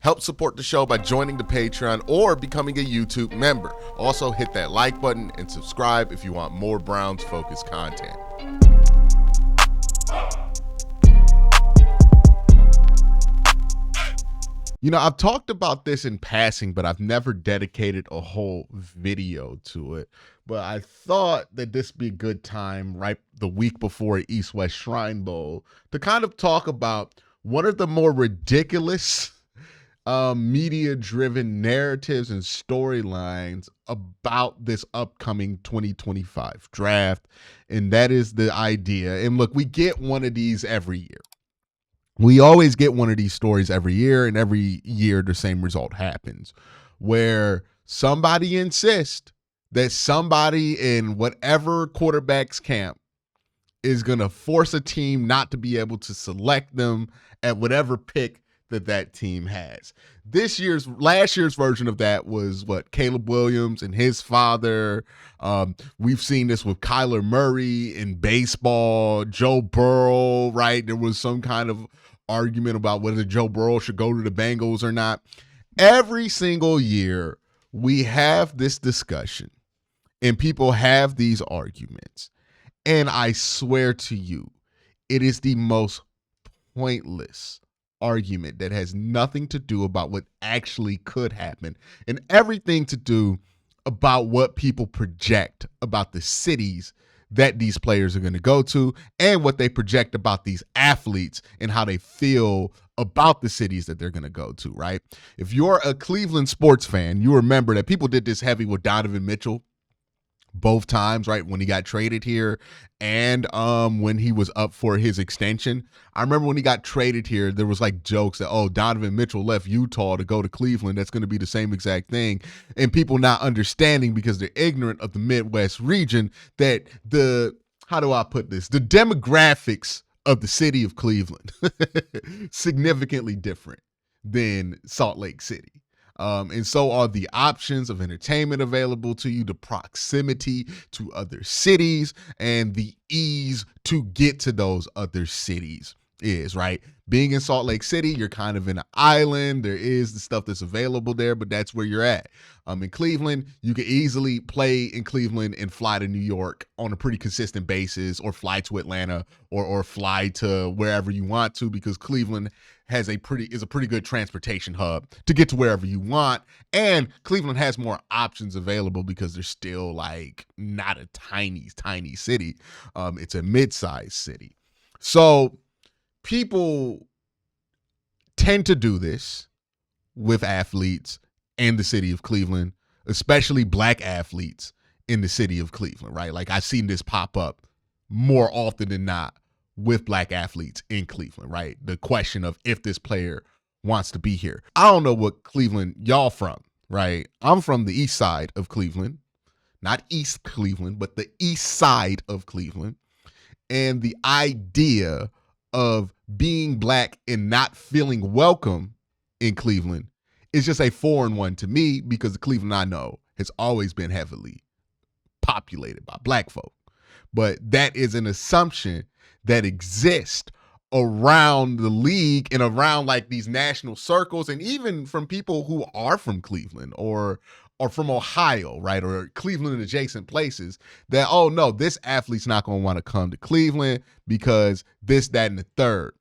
Help support the show by joining the Patreon or becoming a YouTube member. Also, hit that like button and subscribe if you want more Browns-focused content. You know, I've talked about this in passing, but I've never dedicated a whole video to it. But I thought that this would be a good time right the week before East-West Shrine Bowl to kind of talk about one of the more ridiculous media-driven narratives and storylines about this upcoming 2025 draft, and that is the idea. And look, we get one of these every year. We always get one of these stories every year, and every year the same result happens, where somebody insists that somebody in whatever quarterback's camp is going to force a team not to be able to select them at whatever pick that team has. Last year's version of that was Caleb Williams and his father. We've seen this with Kyler Murray in baseball, Joe Burrow, right? There was some kind of argument about whether Joe Burrow should go to the Bengals or not. Every single year, we have this discussion and people have these arguments. And I swear to you, it is the most pointless argument that has nothing to do about what actually could happen and everything to do about what people project about the cities that these players are going to go to and what they project about these athletes and how they feel about the cities that they're going to go to, right? If you're a Cleveland sports fan, you remember that people did this heavy with Donovan Mitchell both times, right? When he got traded here and when he was up for his extension. I remember when he got traded here, there was like jokes that, oh, Donovan Mitchell left Utah to go to Cleveland. That's going to be the same exact thing. And people not understanding because they're ignorant of the Midwest region that how do I put this? The demographics of the city of Cleveland significantly different than Salt Lake City. And so are the options of entertainment available to you, the proximity to other cities, and the ease to get to those other cities is, right? Being in Salt Lake City, you're kind of in an island. There is the stuff that's available there, but that's where you're at. In Cleveland, you can easily play in Cleveland and fly to New York on a pretty consistent basis, or fly to Atlanta, or fly to wherever you want to, because Cleveland is a pretty good transportation hub to get to wherever you want. And Cleveland has more options available because they're still like not a tiny city. It's a mid-sized city. So people tend to do this with athletes in the city of Cleveland, especially black athletes in the city of Cleveland, right? Like I've seen this pop up more often than not with black athletes in Cleveland, right? The question of if this player wants to be here. I don't know what Cleveland y'all from, right? I'm from the east side of Cleveland, not East Cleveland, but the east side of Cleveland. And the idea of being black and not feeling welcome in Cleveland is just a foreign one to me, because the Cleveland I know has always been heavily populated by black folk. But that is an assumption that exists around the league and around like these national circles, and even from people who are from Cleveland or from Ohio, right? Or Cleveland and adjacent places, that, oh no, this athlete's not going to want to come to Cleveland because this, that, and the third.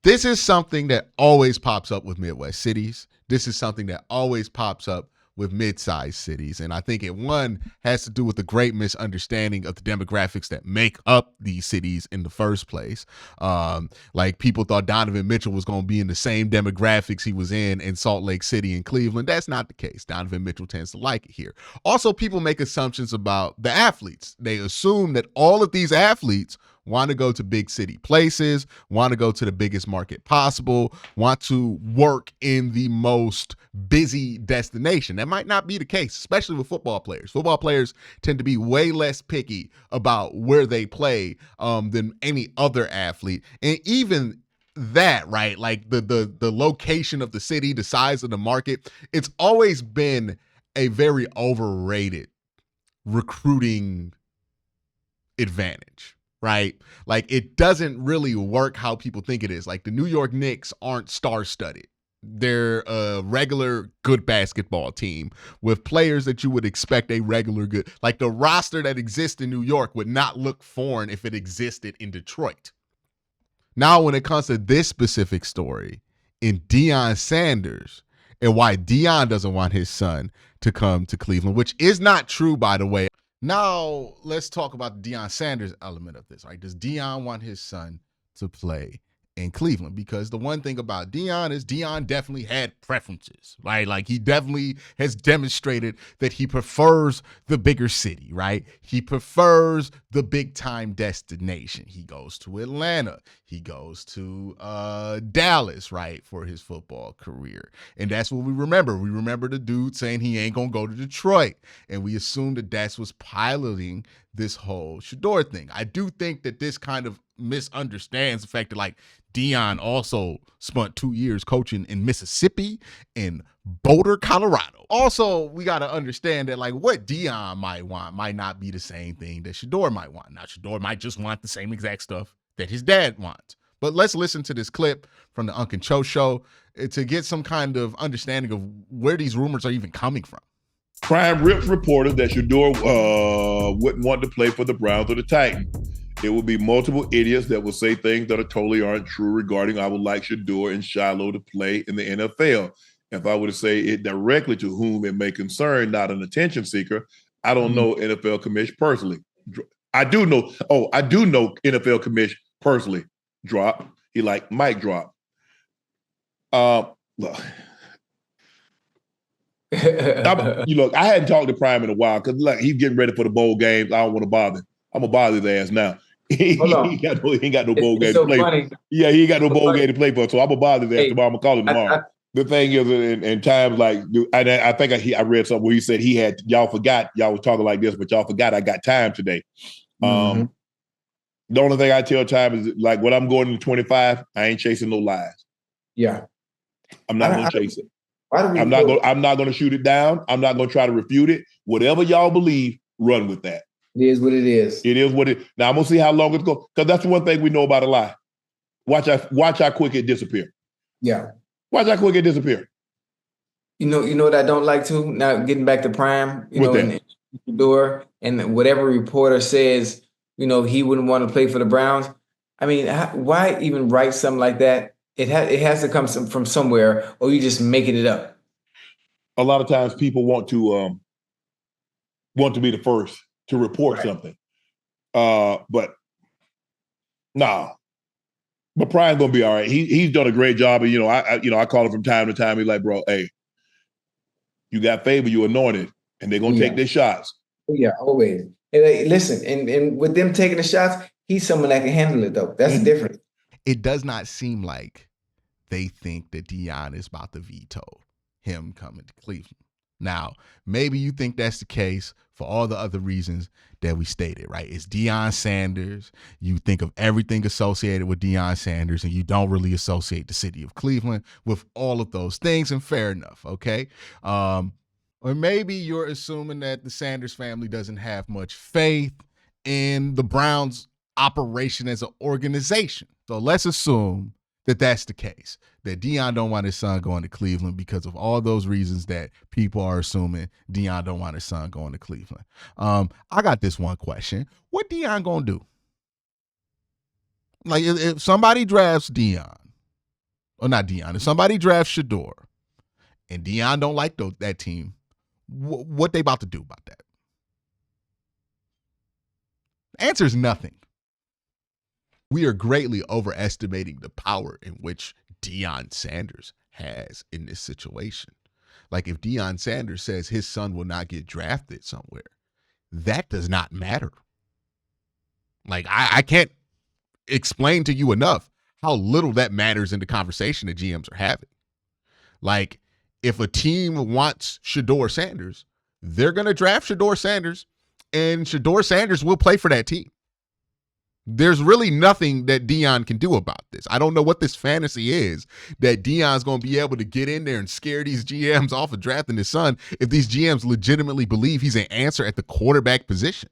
This is something that always pops up with Midwest cities. This is something that always pops up with mid-sized cities. And I think it, one, has to do with the great misunderstanding of the demographics that make up these cities in the first place. Like people thought Donovan Mitchell was going to be in the same demographics he was in Salt Lake City and Cleveland. That's not the case. Donovan Mitchell tends to like it here. Also, people make assumptions about the athletes. They assume that all of these athletes want to go to big city places, want to go to the biggest market possible, want to work in the most busy destination. That might not be the case, especially with football players. Football players tend to be way less picky about where they play than any other athlete. And even that, right, like the location of the city, the size of the market, it's always been a very overrated recruiting advantage. Right? Like it doesn't really work how people think it is. Like the New York Knicks aren't star-studded. They're a regular good basketball team with players that you would expect a regular good. Like the roster that exists in New York would not look foreign if it existed in Detroit. Now, when it comes to this specific story in Deion Sanders and why Deion doesn't want his son to come to Cleveland, which is not true, by the way. Now, let's talk about the Deion Sanders element of this, right? Does Deion want his son to play in Cleveland? Because the one thing about Deion is Deion definitely had preferences, right? Like he definitely has demonstrated that he prefers the bigger city, right? He prefers the big time destination. He goes to Atlanta. He goes to Dallas, right, for his football career. And that's what we remember. We remember the dude saying he ain't going to go to Detroit. And we assume that that's what's piloting this whole Shedeur thing. I do think that this kind of misunderstands the fact that, like, Deion also spent 2 years coaching in Mississippi and Boulder, Colorado. Also, we got to understand that, like, what Deion might want might not be the same thing that Shedeur might want. Now, Shedeur might just want the same exact stuff that his dad wants. But let's listen to this clip from the Unc and Cho show to get some kind of understanding of where these rumors are even coming from. Prime Rips reported that Shedeur wouldn't want to play for the Browns or the Titans. There will be multiple idiots that will say things that are totally aren't true regarding I would like Shedeur and Shiloh to play in the NFL. If I were to say it directly to whom it may concern, not an attention seeker, I don't know NFL commish personally. I do know NFL commish personally. Drop. He like mic drop. Look. I hadn't talked to Prime in a while because like he's getting ready for the bowl games. I don't want to bother him. I'm gonna bother his ass now. He ain't got no bowl game to play for. Yeah, he ain't got no bowl game to play for. So I'm gonna bother his ass tomorrow. I'm gonna call him tomorrow. The thing is, in times like, I think I read something where he said he had, y'all forgot, y'all was talking like this, but y'all forgot I got time today. The only thing I tell time is like when I'm going to 25, I ain't chasing no lies. Yeah. I'm not gonna chase it. I'm not gonna shoot it down. I'm not gonna try to refute it. Whatever y'all believe, run with that. It is what it is. It is what it. Now I'm gonna see how long it's going. Because that's the one thing we know about a lie. Watch how quick it disappear. Yeah. Watch how quick it disappear. You know what I don't like too. Now getting back to Prime, and Shedeur, and whatever reporter says, he wouldn't want to play for the Browns. I mean, why even write something like that? It has to come from somewhere, or you just making it up. A lot of times, people want to be the first to report something, but nah. But Prime's gonna be all right. He's done a great job, and I call him from time to time. He's like, bro, hey, you got favor, you anointed, and they're gonna take their shots. Yeah, always. And listen, and with them taking the shots, he's someone that can handle it though. That's different. It does not seem like they think that Deion is about to veto him coming to Cleveland. Now, maybe you think that's the case for all the other reasons that we stated, right? It's Deion Sanders. You think of everything associated with Deion Sanders, and you don't really associate the city of Cleveland with all of those things, and fair enough, okay? Or maybe you're assuming that the Sanders family doesn't have much faith in the Browns' operation as an organization. So let's assume that that's the case, that Deion don't want his son going to Cleveland because of all those reasons that people are assuming Deion don't want his son going to Cleveland. I got this one question. What Deion gonna do? Like if somebody drafts Deion, or not Deion, if somebody drafts Shedeur and Deion don't like that team, what they about to do about that? The answer is nothing. We are greatly overestimating the power in which Deion Sanders has in this situation. Like if Deion Sanders says his son will not get drafted somewhere, that does not matter. Like I can't explain to you enough how little that matters in the conversation that GMs are having. Like if a team wants Shedeur Sanders, they're going to draft Shedeur Sanders, and Shedeur Sanders will play for that team. There's really nothing that Deion can do about this. I don't know what this fantasy is that Deion's going to be able to get in there and scare these GMs off of drafting his son if these GMs legitimately believe he's an answer at the quarterback position.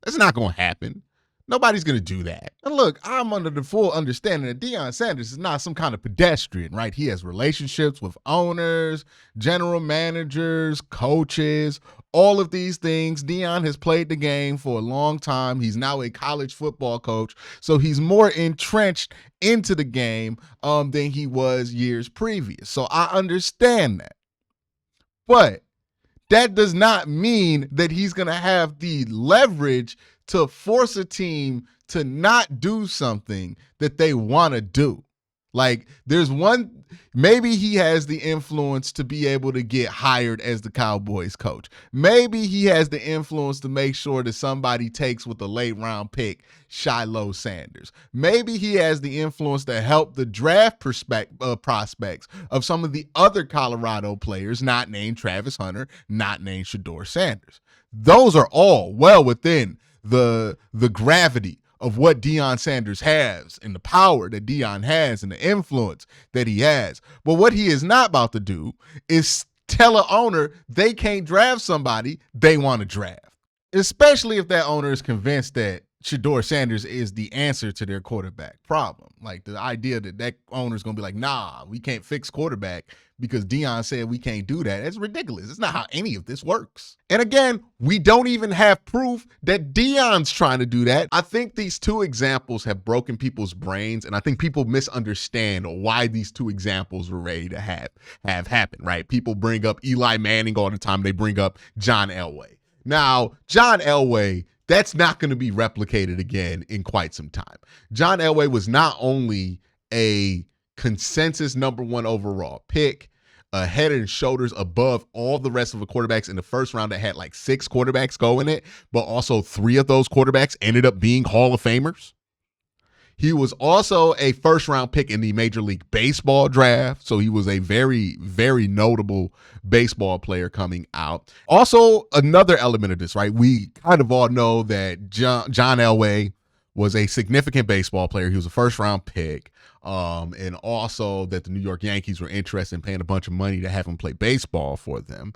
That's not going to happen. Nobody's going to do that. And look, I'm under the full understanding that Deion Sanders is not some kind of pedestrian, right? He has relationships with owners, general managers, coaches, all of these things. Deion has played the game for a long time. He's now a college football coach, so he's more entrenched into the game than he was years previous. So I understand that. But that does not mean that he's going to have the leverage to force a team to not do something that they want to do. Like, maybe he has the influence to be able to get hired as the Cowboys coach. Maybe he has the influence to make sure that somebody takes with a late round pick Shiloh Sanders. Maybe he has the influence to help the draft prospects of some of the other Colorado players not named Travis Hunter, not named Shedeur Sanders. Those are all well within the gravity of what Deion Sanders has and the power that Deion has and the influence that he has. But what he is not about to do is tell an owner they can't draft somebody they want to draft, especially if that owner is convinced that Shedeur Sanders is the answer to their quarterback problem. Like, the idea that owner is going to be like, nah, we can't fix quarterback because Deion said we can't do that. It's ridiculous. It's not how any of this works. And again, we don't even have proof that Deion's trying to do that. I think these two examples have broken people's brains, and I think people misunderstand why these two examples were ready to have happened, right? People bring up Eli Manning all the time. They bring up John Elway. Now, John Elway, that's not going to be replicated again in quite some time. John Elway was not only a consensus number 1 overall pick, a head and shoulders above all the rest of the quarterbacks in the first round that had like 6 quarterbacks go in it, but also 3 of those quarterbacks ended up being Hall of Famers. He was also a first-round pick in the Major League Baseball draft, so he was a very, very notable baseball player coming out. Also, another element of this, right? We kind of all know that John Elway was a significant baseball player. He was a first-round pick, and also that the New York Yankees were interested in paying a bunch of money to have him play baseball for them.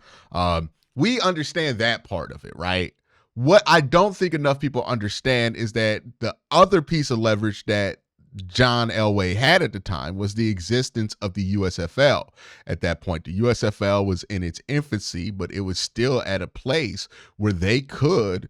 We understand that part of it, right? What I don't think enough people understand is that the other piece of leverage that John Elway had at the time was the existence of the USFL. At that point, the USFL was in its infancy, but it was still at a place where they could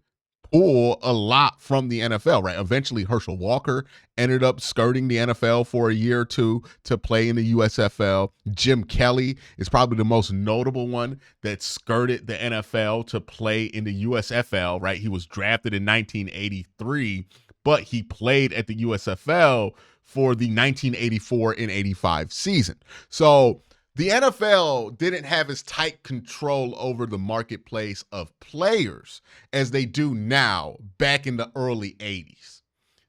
pull a lot from the NFL, right? Eventually, Herschel Walker ended up skirting the NFL for a year or two to play in the USFL. Jim Kelly is probably the most notable one that skirted the NFL to play in the USFL, right? He was drafted in 1983, but he played at the USFL for the 1984 and 85 season. So the NFL didn't have as tight control over the marketplace of players as they do now back in the early 80s.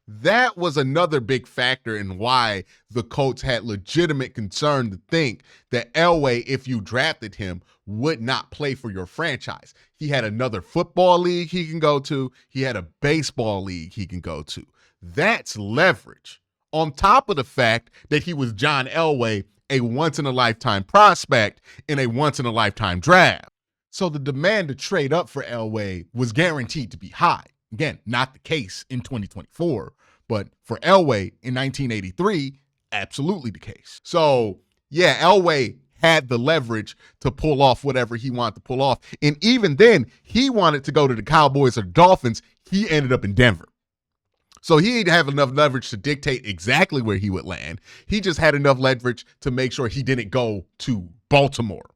That was another big factor in why the Colts had legitimate concern to think that Elway, if you drafted him, would not play for your franchise. He had another football league he can go to. He had a baseball league he can go to. That's leverage. On top of the fact that he was John Elway, a once-in-a-lifetime prospect in a once-in-a-lifetime draft. So the demand to trade up for Elway was guaranteed to be high. Again, not the case in 2024, but for Elway in 1983, absolutely the case. So, yeah, Elway had the leverage to pull off whatever he wanted to pull off. And even then, he wanted to go to the Cowboys or the Dolphins. He ended up in Denver. So he didn't have enough leverage to dictate exactly where he would land. He just had enough leverage to make sure he didn't go to Baltimore.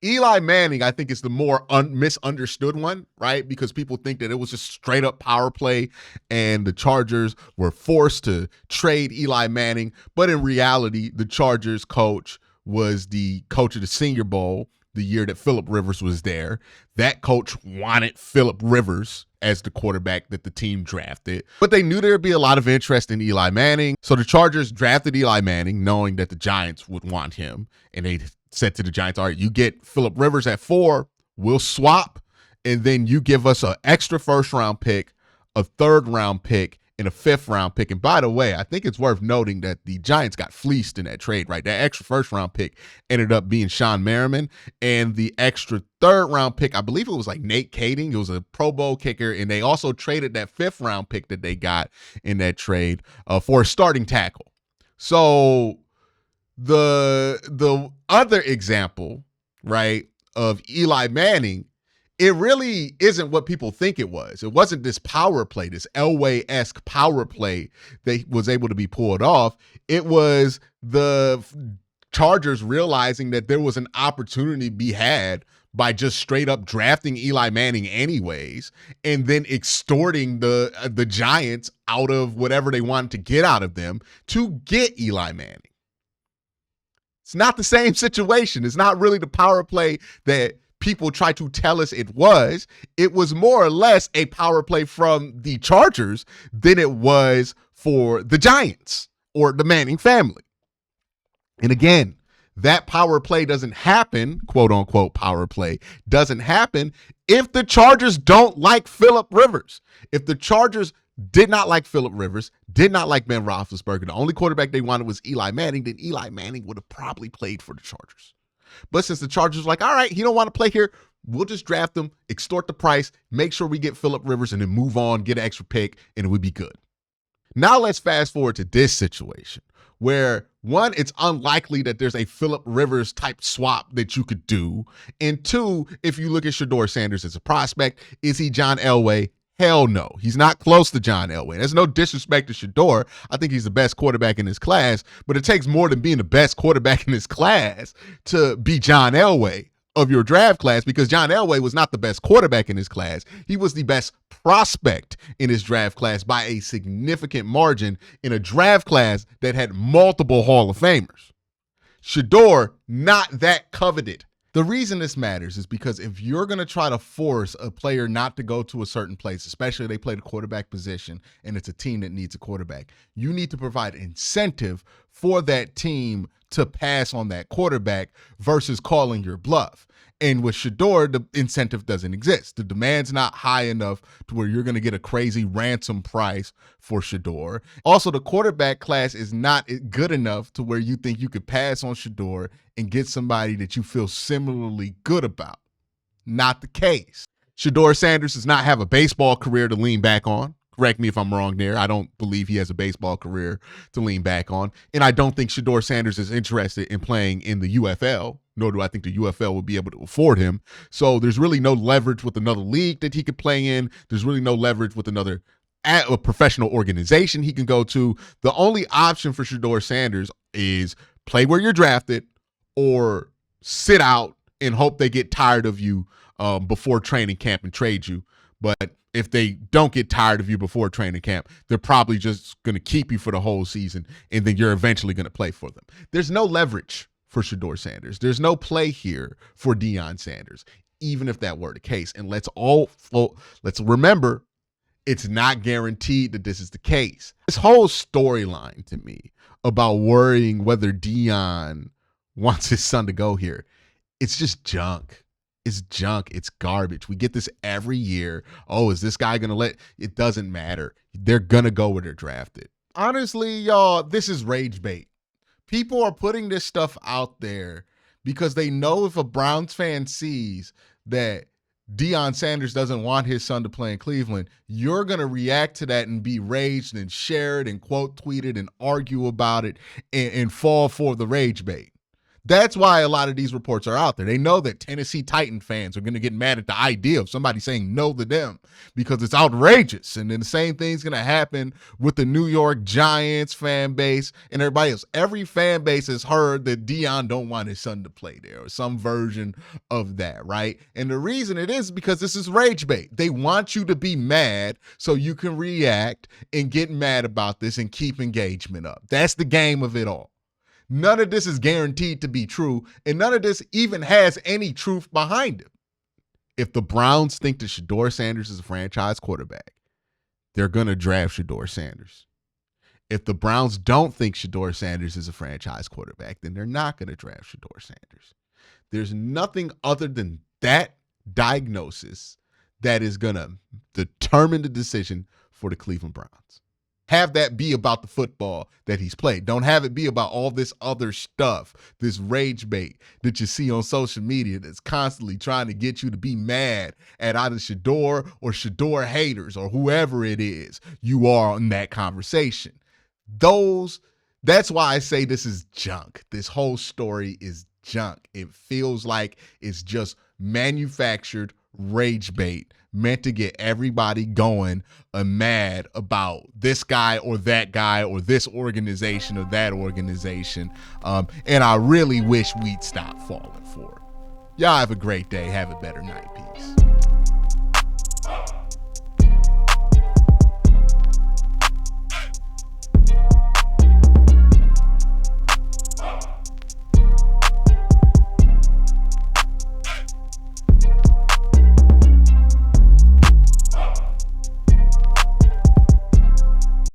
Eli Manning, I think, is the more misunderstood one, right? Because people think that it was just straight up power play and the Chargers were forced to trade Eli Manning. But in reality, the Chargers coach was the coach of the Senior Bowl the year that Phillip Rivers was there. That coach wanted Phillip Rivers as the quarterback that the team drafted. But they knew there'd be a lot of interest in Eli Manning. So the Chargers drafted Eli Manning knowing that the Giants would want him. And they said to the Giants, all right, you get Phillip Rivers at 4, we'll swap, and then you give us an extra first-round pick, a third-round pick, and a 5th round pick. And by the way, I think it's worth noting that the Giants got fleeced in that trade, right? That extra 1st round pick ended up being Sean Merriman, and the extra 3rd round pick, I believe it was like Nate Kading. It was a Pro Bowl kicker, and they also traded that 5th round pick that they got in that trade for a starting tackle. So the other example, right, of Eli Manning, it really isn't what people think it was. It wasn't this power play, this Elway-esque power play that was able to be pulled off. It was the Chargers realizing that there was an opportunity to be had by just straight up drafting Eli Manning anyways, and then extorting the Giants out of whatever they wanted to get out of them to get Eli Manning. It's not the same situation. It's not really the power play that people try to tell us it was. It was more or less a power play from the Chargers than it was for the Giants or the Manning family. And again, that power play doesn't happen, quote unquote power play, doesn't happen if the Chargers don't like Phillip Rivers. If the Chargers did not like Phillip Rivers, did not like Ben Roethlisberger, the only quarterback they wanted was Eli Manning, then Eli Manning would have probably played for the Chargers. But since the Chargers were like, all right, he don't want to play here, we'll just draft him, extort the price, make sure we get Phillip Rivers, and then move on, get an extra pick, and it would be good. Now let's fast forward to this situation where, one, it's unlikely that there's a Phillip Rivers type swap that you could do. And two, if you look at Shedeur Sanders as a prospect, is he John Elway? Hell no. He's not close to John Elway. There's no disrespect to Shedeur. I think he's the best quarterback in his class, but it takes more than being the best quarterback in his class to be John Elway of your draft class, because John Elway was not the best quarterback in his class. He was the best prospect in his draft class by a significant margin in a draft class that had multiple Hall of Famers. Shedeur, not that coveted. The reason this matters is because if you're going to try to force a player not to go to a certain place, especially if they play the quarterback position and it's a team that needs a quarterback, you need to provide incentive for that team to pass on that quarterback versus calling your bluff. And with Shedeur, the incentive doesn't exist. The demand's not high enough to where you're going to get a crazy ransom price for Shedeur. Also, the quarterback class is not good enough to where you think you could pass on Shedeur and get somebody that you feel similarly good about. Not the case. Shedeur Sanders does not have a baseball career to lean back on. Correct me if I'm wrong there. I don't believe he has a baseball career to lean back on. And I don't think Shedeur Sanders is interested in playing in the UFL, nor do I think the UFL will be able to afford him. So there's really no leverage with another league that he could play in. There's really no leverage with another a professional organization he can go to. The only option for Shedeur Sanders is play where you're drafted or sit out and hope they get tired of you before training camp and trade you. But if they don't get tired of you before training camp, they're probably just going to keep you for the whole season, and then you're eventually going to play for them. There's no leverage for Shedeur Sanders. There's no play here for Deion Sanders, even if that were the case. And let's remember, it's not guaranteed that this is the case. This whole storyline to me about worrying whether Deion wants his son to go here, it's just junk. It's junk. It's garbage. We get this every year. Oh, is this guy going to let? It doesn't matter. They're going to go where they're drafted. Honestly, y'all, this is rage bait. People are putting this stuff out there because they know if a Browns fan sees that Deion Sanders doesn't want his son to play in Cleveland, you're going to react to that and be raged and share it and quote tweet it and argue about it and fall for the rage bait. That's why a lot of these reports are out there. They know that Tennessee Titan fans are going to get mad at the idea of somebody saying no to them because it's outrageous. And then the same thing's going to happen with the New York Giants fan base and everybody else. Every fan base has heard that Deion don't want his son to play there or some version of that, right? And the reason it is because this is rage bait. They want you to be mad so you can react and get mad about this and keep engagement up. That's the game of it all. None of this is guaranteed to be true, and none of this even has any truth behind it. If the Browns think that Shedeur Sanders is a franchise quarterback, they're going to draft Shedeur Sanders. If the Browns don't think Shedeur Sanders is a franchise quarterback, then they're not going to draft Shedeur Sanders. There's nothing other than that diagnosis that is going to determine the decision for the Cleveland Browns. Have that be about the football that he's played. Don't have it be about all this other stuff, this rage bait that you see on social media that's constantly trying to get you to be mad at either Shedeur or Shedeur haters or whoever it is you are in that conversation. That's why I say this is junk. This whole story is junk. It feels like it's just manufactured rage bait meant to get everybody going and mad about this guy or this organization or that organization. And I really wish we'd stop falling for it. Y'all have a great day. Have a better night. Peace.